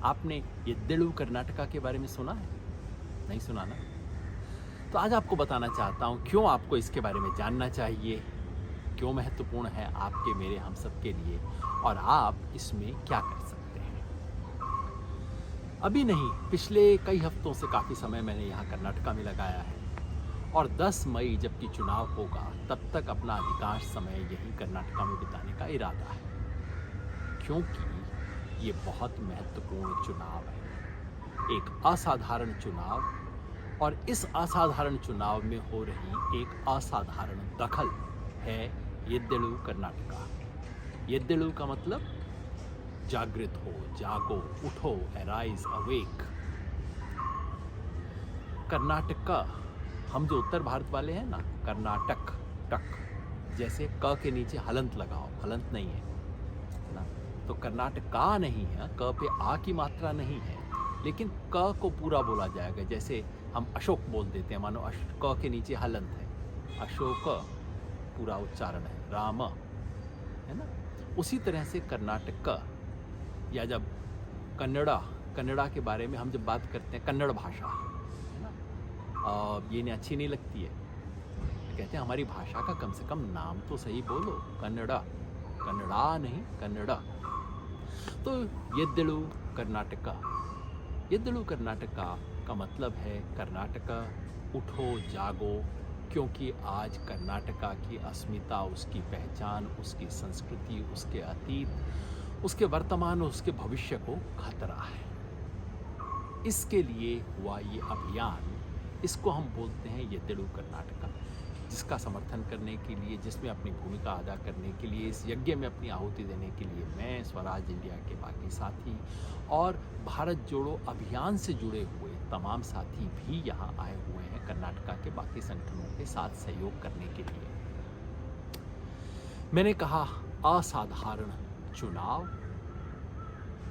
आपने येद्देलू कर्नाटका के बारे में सुना है? नहीं सुना ना? तो आज आपको बताना चाहता हूँ क्यों आपको इसके बारे में जानना चाहिए, क्यों महत्वपूर्ण है आपके मेरे हम सब के लिए और आप इसमें क्या कर सकते हैं। अभी नहीं, पिछले कई हफ्तों से काफ़ी समय मैंने यहाँ कर्नाटका में लगाया है और 10 मई जबकि चुनाव होगा तब तक अपना अधिकांश समय यहीं कर्नाटका में बिताने का इरादा है, क्योंकि ये बहुत महत्वपूर्ण चुनाव है, एक असाधारण चुनाव। और इस असाधारण चुनाव में हो रही एक असाधारण दखल है येद्देलू कर्नाटका। येद्देलू का मतलब जागृत हो, जागो, उठो, अराइज, अवेक। कर्नाटका, हम जो उत्तर भारत वाले हैं ना, कर्नाटक टक, जैसे क के नीचे हलंत लगाओ, हलंत नहीं है ना, तो कर्नाटका नहीं है, क पे आ की मात्रा नहीं है, लेकिन क को पूरा बोला जाएगा। जैसे हम अशोक बोल देते हैं, मानो क के नीचे हलंत है, अशोक पूरा उच्चारण है, राम है ना। उसी तरह से कर्नाटक, या जब कन्नड़ा के बारे में हम जब बात करते हैं, कन्नड़ भाषा है ना, ये नहीं अच्छी नहीं लगती है, कहते हैं हमारी भाषा का कम से कम नाम तो सही बोलो, कन्नड़ा, कन्नड़ा नहीं, कन्नड़ा। तो येद्देलू कर्नाटका, येद्देलू कर्नाटका का मतलब है कर्नाटका उठो जागो, क्योंकि आज कर्नाटका की अस्मिता, उसकी पहचान, उसकी संस्कृति, उसके अतीत, उसके वर्तमान और उसके भविष्य को खतरा है। इसके लिए हुआ ये अभियान, इसको हम बोलते हैं येद्देलू कर्नाटका, जिसका समर्थन करने के लिए, जिसमें अपनी भूमिका अदा करने के लिए, इस यज्ञ में अपनी आहुति देने के लिए मैं, स्वराज इंडिया के बाकी साथी और भारत जोड़ो अभियान से जुड़े हुए तमाम साथी भी यहाँ आए हुए हैं, कर्नाटका के बाकी संगठनों के साथ सहयोग करने के लिए। मैंने कहा असाधारण चुनाव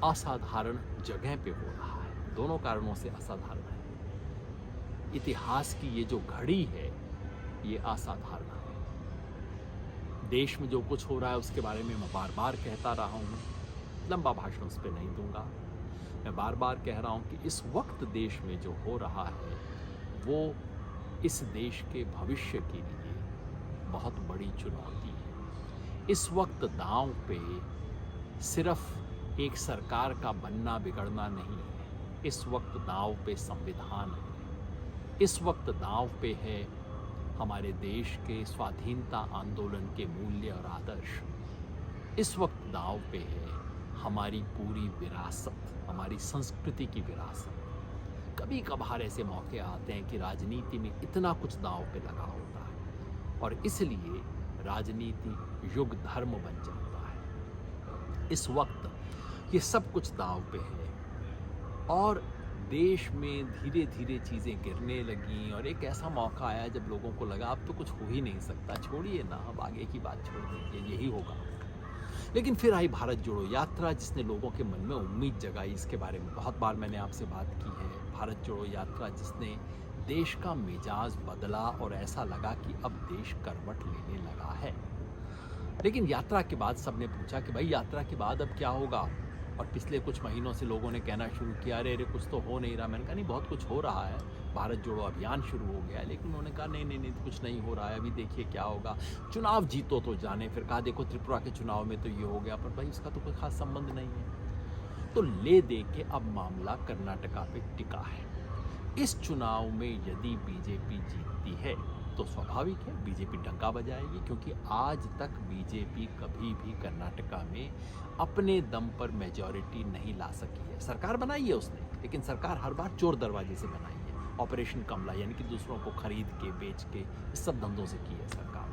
असाधारण जगह पे हो रहा है, दोनों कारणों से असाधारण है। इतिहास की ये जो घड़ी है ये असाधारण है। देश में जो कुछ हो रहा है उसके बारे में मैं बार बार कहता रहा हूँ, लंबा भाषण उस पर नहीं दूंगा। मैं बार बार कह रहा हूँ कि इस वक्त देश में जो हो रहा है वो इस देश के भविष्य के लिए बहुत बड़ी चुनौती है। इस वक्त दांव पे सिर्फ एक सरकार का बनना बिगड़ना नहीं है, इस वक्त दांव पे संविधान है, इस वक्त दांव पे है हमारे देश के स्वाधीनता आंदोलन के मूल्य और आदर्श, इस वक्त दांव पे है हमारी पूरी विरासत, हमारी संस्कृति की विरासत। कभी कभार ऐसे मौके आते हैं कि राजनीति में इतना कुछ दांव पे लगा होता है और इसलिए राजनीति युग धर्म बन जाता है। इस वक्त ये सब कुछ दांव पे है और देश में धीरे धीरे चीज़ें गिरने लगीं और एक ऐसा मौका आया जब लोगों को लगा अब तो कुछ हो ही नहीं सकता, छोड़िए ना, अब आगे की बात छोड़ दीजिए, यही होगा। लेकिन फिर आई भारत जोड़ो यात्रा, जिसने लोगों के मन में उम्मीद जगाई। इसके बारे में बहुत बार मैंने आपसे बात की है। भारत जोड़ो यात्रा जिसने देश का मिजाज बदला और ऐसा लगा कि अब देश करवट लेने लगा है। लेकिन यात्रा के बाद सबने पूछा कि भाई यात्रा के बाद अब क्या होगा, और पिछले कुछ महीनों से लोगों ने कहना शुरू किया अरे अरे कुछ तो हो नहीं रहा। मैंने कहा नहीं, बहुत कुछ हो रहा है, भारत जोड़ो अभियान शुरू हो गया है। लेकिन उन्होंने कहा नहीं नहीं नहीं, कुछ नहीं हो रहा है, अभी देखिए क्या होगा, चुनाव जीतो तो जाने। फिर कहा देखो त्रिपुरा के चुनाव में तो ये हो गया, पर भाई इसका तो कोई खास संबंध नहीं है। तो ले दे के अब मामला कर्नाटका पे टिका है। इस चुनाव में यदि बीजेपी जीतती है तो स्वाभाविक है बीजेपी डंका बजाएगी, क्योंकि आज तक बीजेपी कभी भी कर्नाटका में अपने दम पर मेजॉरिटी नहीं ला सकी है। सरकार बनाई है उसने, लेकिन सरकार हर बार चोर दरवाजे से बनाई है, ऑपरेशन कमला, यानी कि दूसरों को खरीद के बेच के इस सब धंधों से की है सरकार।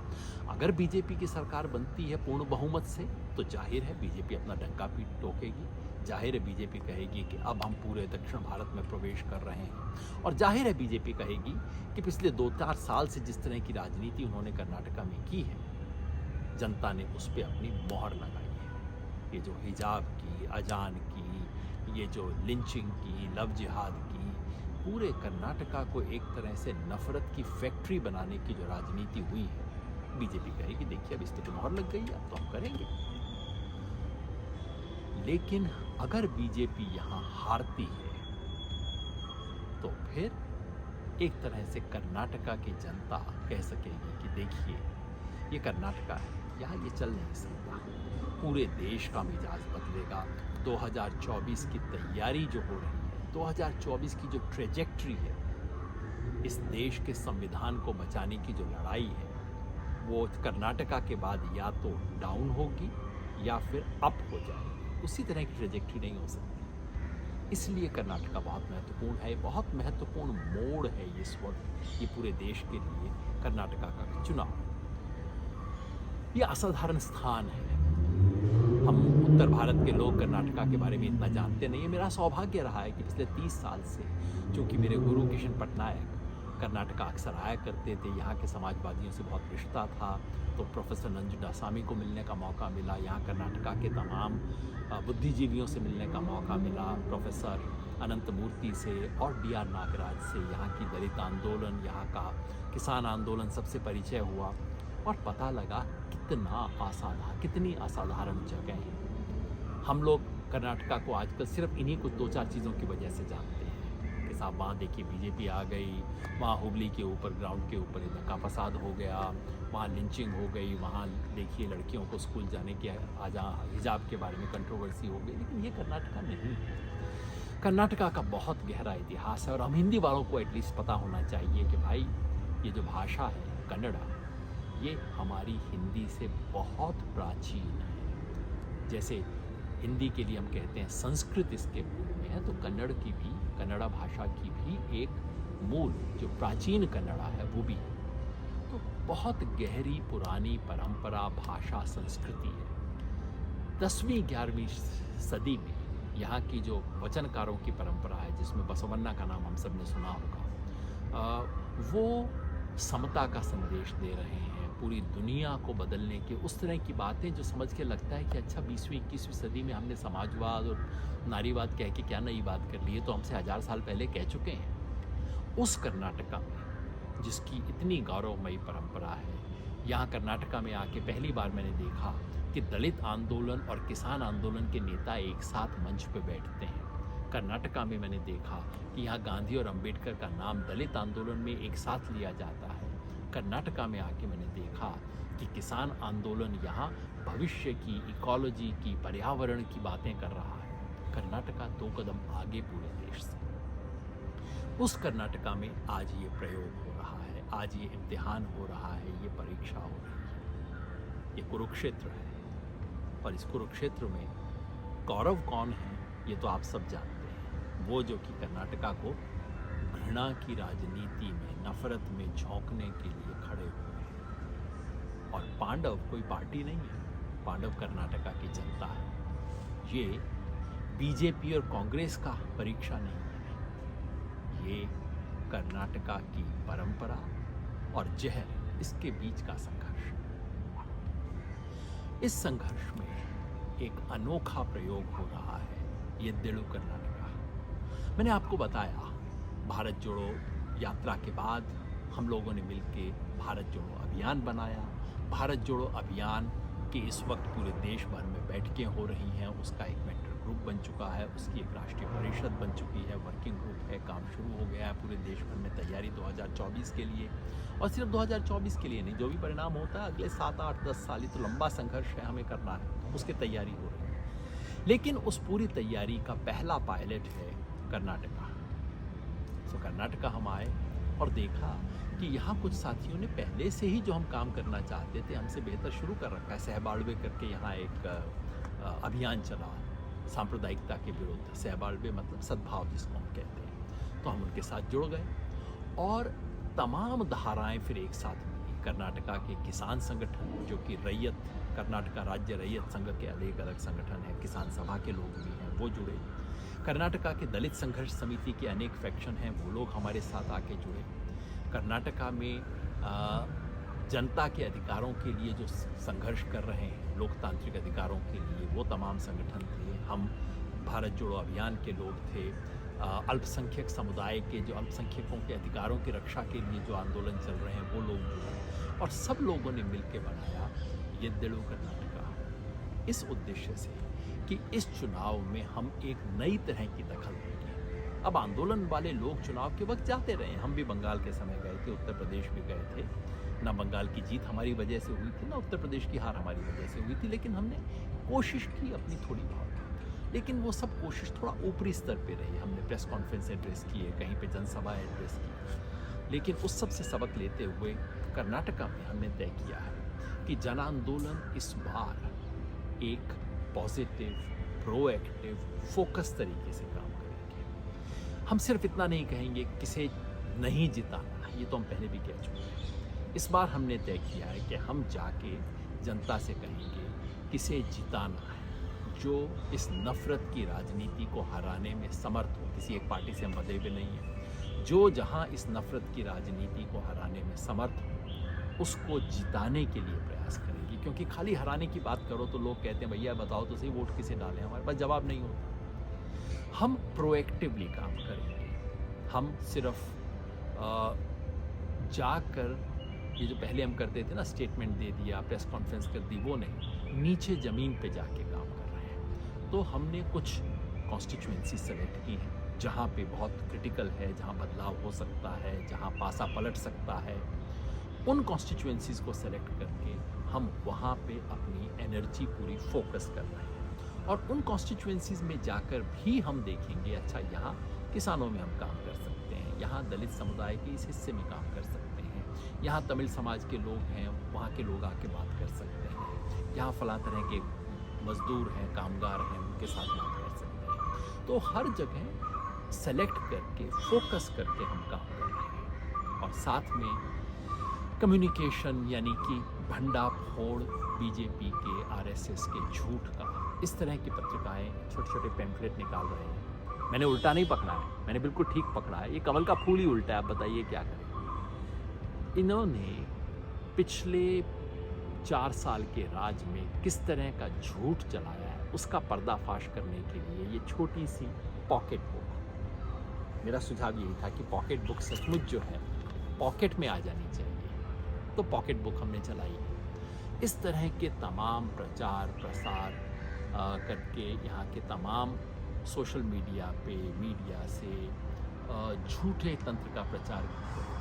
अगर बीजेपी की सरकार बनती है पूर्ण बहुमत से तो जाहिर है बीजेपी अपना डंका पीट ठोकेगी, जाहिर है बीजेपी कहेगी कि अब हम पूरे दक्षिण भारत में प्रवेश कर रहे हैं, और जाहिर है बीजेपी कहेगी कि पिछले 2-4 साल से जिस तरह की राजनीति उन्होंने कर्नाटका में की है, जनता ने उस पर अपनी मोहर लगाई है। ये जो हिजाब की, अजान की, ये जो लिंचिंग की, लव जिहाद की, पूरे कर्नाटका को एक तरह से नफरत की फैक्ट्री बनाने की जो राजनीति हुई है, बीजेपी कहेगी देखिए अब इस पर तो मोहर लग गई है, अब तो हम करेंगे। लेकिन अगर बीजेपी यहाँ हारती है तो फिर एक तरह से कर्नाटका की जनता कह सकेगी कि देखिए ये कर्नाटका है, यहाँ ये चल नहीं सकता। पूरे देश का मिजाज बदलेगा। 2024 की तैयारी जो हो रही है, 2024 की जो ट्रेजेक्ट्री है, इस देश के संविधान को बचाने की जो लड़ाई है, वो कर्नाटका के बाद या तो डाउन होगी या फिर अप हो जाएगी। उसी तरह की ट्रेजेक्ट्री नहीं हो सकती। इसलिए कर्नाटका बहुत महत्वपूर्ण है, बहुत महत्वपूर्ण मोड़ है इस वक्त ये पूरे देश के लिए कर्नाटका का चुनाव। ये असाधारण स्थान है। हम उत्तर भारत के लोग कर्नाटका के बारे में इतना जानते नहीं है। मेरा सौभाग्य रहा है कि पिछले 30 साल से, चूँकि मेरे गुरु किशन पटनायक कर्नाटका अक्सर आया करते थे, यहाँ के समाजवादियों से बहुत रिश्ता था, तो प्रोफेसर नंजुंडस्वामी को मिलने का मौका मिला, यहाँ कर्नाटका के तमाम बुद्धिजीवियों से मिलने का मौका मिला, प्रोफेसर अनंत मूर्ति से और DR नागराज से। यहाँ की दलित आंदोलन, यहाँ का किसान आंदोलन सबसे परिचय हुआ और पता लगा कितनी असाधारण जगह है। हम लोग कर्नाटका को आजकल सिर्फ इन्हीं कुछ 2-4 चीज़ों की वजह से जानते हैं कि साहब वहाँ देखिए बीजेपी आ गई, वहाँ हुबली के ऊपर, ग्राउंड के ऊपर धक्का फसाद हो गया, वहाँ लिंचिंग हो गई, वहाँ देखिए लड़कियों को स्कूल जाने के हिजाब के बारे में कंट्रोवर्सी हो गई। लेकिन ये कर्नाटका नहीं है। कर्नाटका का बहुत गहरा इतिहास है और हम हिंदी वालों को एटलीस्ट पता होना चाहिए कि भाई ये जो भाषा है कन्नड़ा, ये हमारी हिंदी से बहुत प्राचीन है। जैसे हिंदी के लिए हम कहते हैं संस्कृत इसके मूल में है, तो कन्नड़ की भी, कन्नड़ा भाषा की भी एक मूल जो प्राचीन कन्नड़ा है वो भी है। तो बहुत गहरी पुरानी परंपरा, भाषा, संस्कृति है। 10वीं 11वीं सदी में यहाँ की जो वचनकारों की परंपरा है, जिसमें बसवन्ना का नाम हम सब ने सुना होगा, वो समता का संदेश दे रहे हैं, पूरी दुनिया को बदलने के, उस तरह की बातें जो समझ के लगता है कि अच्छा 20वीं 21वीं सदी में हमने समाजवाद और नारीवाद कह के क्या नई बात कर ली है, तो हमसे 1000 साल पहले कह चुके हैं। उस कर्नाटका में जिसकी इतनी गौरवमयी परंपरा है, यहाँ कर्नाटका में आके पहली बार मैंने देखा कि दलित आंदोलन और किसान आंदोलन के नेता एक साथ मंच पर बैठते हैं। कर्नाटका में मैंने देखा कि यहाँ गांधी और अंबेडकर का नाम दलित आंदोलन में एक साथ लिया जाता है। कर्नाटका में आके मैंने देखा कि किसान आंदोलन यहाँ भविष्य की, इकोलॉजी की, पर्यावरण की बातें कर रहा है। कर्नाटका 2 कदम आगे पूरे देश से। उस कर्नाटका में आज ये प्रयोग हो रहा है, आज ये इम्तिहान हो रहा है, ये परीक्षा हो रही है। ये कुरुक्षेत्र है और इस कुरुक्षेत्र में कौरव कौन है ये तो आप सब जानते हैं। वो जो कि कर्नाटका को घृणा की राजनीति में, नफरत में झोंकने के लिए खड़े हुए हैं। और पांडव कोई पार्टी नहीं है, पांडव कर्नाटका की जनता है। ये बीजेपी और कांग्रेस का परीक्षा नहीं है, ये कर्नाटका की परंपरा और जहर, इसके बीच का संघर्ष। इस संघर्ष में एक अनोखा प्रयोग हो रहा है, येद्देलु कर्नाटका। मैंने आपको बताया भारत जोड़ो यात्रा के बाद हम लोगों ने मिलके भारत जोड़ो अभियान बनाया। भारत जोड़ो अभियान की इस वक्त पूरे देश भर में बैठकें हो रही हैं, उसका एक मेंटर ग्रुप बन चुका है, उसकी एक राष्ट्रीय परिषद बन चुकी है, वर्किंग ग्रुप है, काम शुरू हो गया है। पूरे देश भर में तैयारी 2024 के लिए, और सिर्फ 2024 के लिए नहीं, जो भी परिणाम होता है अगले 7, 8, 10 साल, ये तो लंबा संघर्ष है, हमें करना है, उसकी तैयारी हो रही है। लेकिन उस पूरी तैयारी का पहला पायलट है कर्नाटका। तो कर्नाटका हम आए और देखा कि यहाँ कुछ साथियों ने पहले से ही जो हम काम करना चाहते थे हमसे बेहतर शुरू कर रखा है। सहबाड़वे करके यहाँ एक अभियान चला सांप्रदायिकता के विरुद्ध। सहबाड़वे मतलब सद्भाव जिसको हम कहते हैं। तो हम उनके साथ जुड़ गए और तमाम धाराएं फिर एक साथ मिली। कर्नाटका के किसान संगठन जो कि रैयत, कर्नाटका राज्य रैयत संघ के अलग अलग संगठन है, किसान सभा के लोग भी हैं, वो जुड़े। कर्नाटका के दलित संघर्ष समिति के अनेक फैक्शन हैं, वो लोग हमारे साथ आके जुड़े। कर्नाटका में जनता के अधिकारों के लिए जो संघर्ष कर रहे हैं, लोकतांत्रिक अधिकारों के लिए, वो तमाम संगठन थे। हम भारत जोड़ो अभियान के लोग थे। अल्पसंख्यक समुदाय के, जो अल्पसंख्यकों के अधिकारों की रक्षा के लिए जो आंदोलन चल रहे हैं, वो लोग जुड़े और सब लोगों ने मिलकर बनाया येद्देलु कर्नाटका। इस उद्देश्य से कि इस चुनाव में हम एक नई तरह की दखल देंगे। अब आंदोलन वाले लोग चुनाव के वक्त जाते रहे, हम भी बंगाल के समय गए थे, उत्तर प्रदेश भी गए थे। ना बंगाल की जीत हमारी वजह से हुई थी, ना उत्तर प्रदेश की हार हमारी वजह से हुई थी, लेकिन हमने कोशिश की अपनी थोड़ी बहुत। लेकिन वो सब कोशिश थोड़ा ऊपरी स्तर पे रही। हमने प्रेस कॉन्फ्रेंस एड्रेस किए, कहीं पे जनसभा एड्रेस की, लेकिन उस सब से सबक लेते हुए कर्नाटका में हमने तय किया है कि जन आंदोलन इस बार एक पॉजिटिव, प्रोएक्टिव, फोकस तरीके से काम करेंगे। हम सिर्फ इतना नहीं कहेंगे किसे नहीं जिताना, ये तो हम पहले भी कह चुके हैं। इस बार हमने तय किया है कि हम जाके जनता से कहेंगे किसे जिताना है, जो इस नफरत की राजनीति को हराने में समर्थ हो। किसी एक पार्टी से हम बंधे हुए नहीं हैं। जो जहां इस नफरत की राजनीति को हराने में समर्थ हो, उसको जिताने के लिए प्रयास करेंगे। क्योंकि खाली हराने की बात करो तो लोग कहते हैं भैया बताओ तो सही वोट किसे डालें, हमारे पास जवाब नहीं होता। हम प्रोएक्टिवली काम करेंगे। हम सिर्फ जाकर ये जो पहले हम करते थे ना, स्टेटमेंट दे दिया, प्रेस कॉन्फ्रेंस कर दी, वो नहीं, नीचे ज़मीन पे जाके काम कर रहे हैं। तो हमने कुछ कॉन्स्टिट्यूएंसी सेलेक्ट की हैं जहाँ पे बहुत क्रिटिकल है, जहाँ बदलाव हो सकता है, जहाँ पासा पलट सकता है। उन कॉन्स्टिट्यूएंसीज़ को सेलेक्ट करके हम वहाँ पे अपनी एनर्जी पूरी फोकस कर रहे हैं। और उन कॉन्स्टिट्यूएंसीज़ में जाकर भी हम देखेंगे अच्छा यहाँ किसानों में हम काम कर सकते हैं, यहाँ दलित समुदाय के इस हिस्से में काम कर सकते हैं, यहाँ तमिल समाज के लोग हैं, वहाँ के लोग आके बात कर सकते हैं, यहाँ फला तरह के मजदूर हैं, कामगार हैं, उनके साथ बात कर सकते हैं। तो हर जगह सेलेक्ट करके, फोकस करके हम काम कर रहे हैं। और साथ में कम्युनिकेशन, यानी कि भंडाफोड़ बीजेपी के, आरएसएस के झूठ का, इस तरह की पत्रिकाएं छोटे छोटे पैम्फलेट निकाल रहे हैं। मैंने उल्टा नहीं पकड़ा है, मैंने बिल्कुल ठीक पकड़ा है। ये कमल का फूल ही उल्टा है, आप बताइए क्या करें। इन्होंने पिछले 4 साल के राज में किस तरह का झूठ चलाया है, उसका पर्दाफाश करने के लिए ये छोटी सी पॉकेट बुक, मेरा सुझाव यही था कि पॉकेट बुक सचमुच जो है पॉकेट में आ जानी चाहिए, तो पॉकेट बुक हमने चलाई है। इस तरह के तमाम प्रचार प्रसार करके यहाँ के तमाम सोशल मीडिया पे, मीडिया से झूठे तंत्र का प्रचार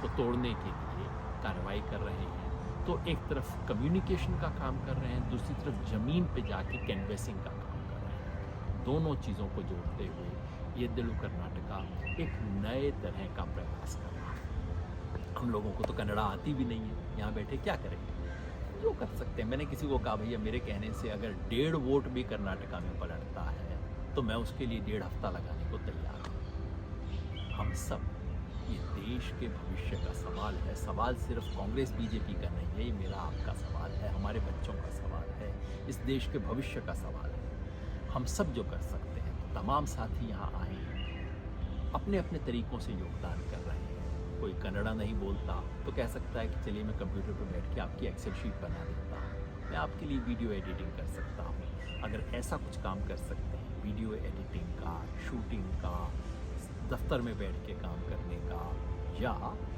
को तोड़ने के लिए कार्रवाई कर रहे हैं। तो एक तरफ कम्युनिकेशन का काम कर रहे हैं, दूसरी तरफ ज़मीन पे जाके कैनवेसिंग का काम कर रहे हैं। दोनों चीज़ों को जोड़ते हुए ये दिलु कर्नाटका एक नए तरह का प्रयास कर रहा है। हम लोगों को तो कन्नड़ा आती भी नहीं है, यहाँ बैठे क्या करेंगे, जो कर सकते हैं। मैंने किसी को कहा भैया मेरे कहने से अगर 1.5 वोट भी कर्नाटका में पलटता है तो मैं उसके लिए 1.5 हफ्ता लगाने को तैयार हूँ। हम सब, ये देश के भविष्य का सवाल है। सवाल सिर्फ कांग्रेस बीजेपी का नहीं है, ये मेरा आपका सवाल है, हमारे बच्चों का सवाल है, इस देश के भविष्य का सवाल है। हम सब जो कर सकते हैं, तो तमाम साथी यहाँ आए हैं, अपने अपने तरीक़ों से योगदान कर रहे हैं। कोई कन्नड़ा नहीं बोलता तो कह सकता है कि चलिए मैं कंप्यूटर पर बैठ के आपकी एक्सेल शीट बना देता हूँ, मैं आपके लिए वीडियो एडिटिंग कर सकता हूँ। अगर ऐसा कुछ काम कर सकते हैं, वीडियो एडिटिंग का, शूटिंग का, दफ्तर में बैठ के काम करने का, या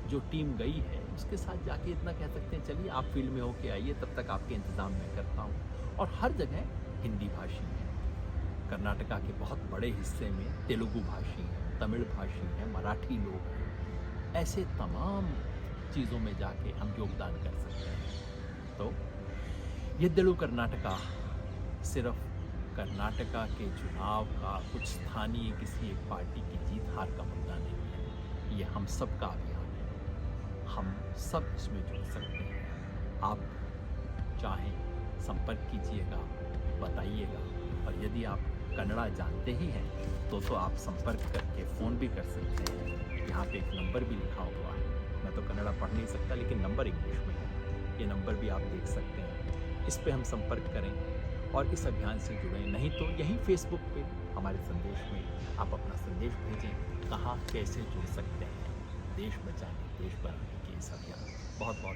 जो टीम गई है उसके साथ जाके इतना कह सकते हैं चलिए आप फील्ड में होके आइए, तब तक आपके इंतज़ाम मैं करता हूँ। और हर जगह हिंदी भाषी है, कर्नाटका के बहुत बड़े हिस्से में तेलुगु भाषी हैं, तमिल भाषी हैं, मराठी लोग हैं। ऐसे तमाम चीज़ों में जाके हम योगदान कर सकते हैं। तो ये दिलु कर्नाटका सिर्फ कर्नाटका के चुनाव का, कुछ स्थानीय किसी एक पार्टी की जीत हार का मुद्दा नहीं है, ये हम सब का अभियान है। हम सब इसमें जुड़ सकते हैं। आप चाहें संपर्क कीजिएगा, बताइएगा। और यदि आप कन्नड़ा जानते ही हैं तो आप संपर्क करके फ़ोन भी कर सकते हैं। यहाँ पे एक नंबर भी लिखा हुआ है, मैं तो कन्नड़ा पढ़ नहीं सकता लेकिन नंबर इंग्लिश में है, ये नंबर भी आप देख सकते हैं। इस पे हम संपर्क करें और इस अभियान से जुड़ें। नहीं तो यहीं फेसबुक पे हमारे संदेश में आप अपना संदेश भेजें, कहाँ कैसे जुड़ सकते हैं देश बचाने, देश बनाने के इस अभियान। बहुत बहुत